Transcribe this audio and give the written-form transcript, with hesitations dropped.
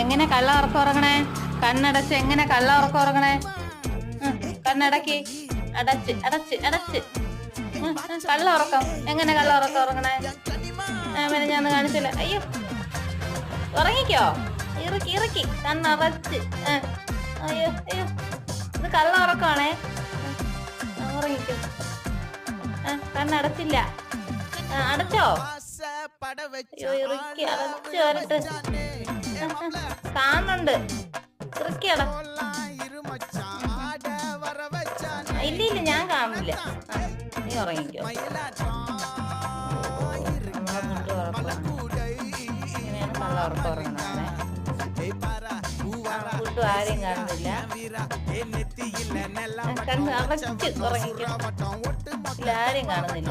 എങ്ങനെ കള്ള ഉറക്കം ഉറങ്ങണേ? കണ്ണടച്ച് എങ്ങനെ കള്ള ഉറക്കം ഉറങ്ങണേ? കണ്ണടക്കി അടച്ച് അടച്ച് അടച്ച് കള്ള ഉറക്കം എങ്ങനെ കള്ള ഉറക്കം ഉറങ്ങണേ? പിന്നെ ഞാൻ കാണിച്ചില്ല. അയ്യോ, ഉറങ്ങിക്കോ. ഇറുക്കി ഇറുക്കി കണ്ണടച്ച്. അയ്യോ അയ്യോ, ഇത് കള്ള ഉറക്കമാണേ. ഉറങ്ങിക്കോ. കണ്ണടച്ചില്ല. അടച്ചോ? അയ്യോ, ഇറുക്കി അടച്ചു വരട്ട്. കാണുന്നുണ്ട്. ഇറുക്കി അട. ഇല്ല ഇല്ല, ഞാൻ കാണില്ല. നീ ഉറങ്ങിക്കോ. ഇങ്ങനെയാണ് കള്ള ഉറക്കം ഉറങ്ങണേ. ഫുഡ് ആരെയും കാണുന്നില്ല. കണ്ണ് അടച്ച് ഉറങ്ങിക്കോ. ഇല്ല, ആരെയും കാണുന്നില്ല.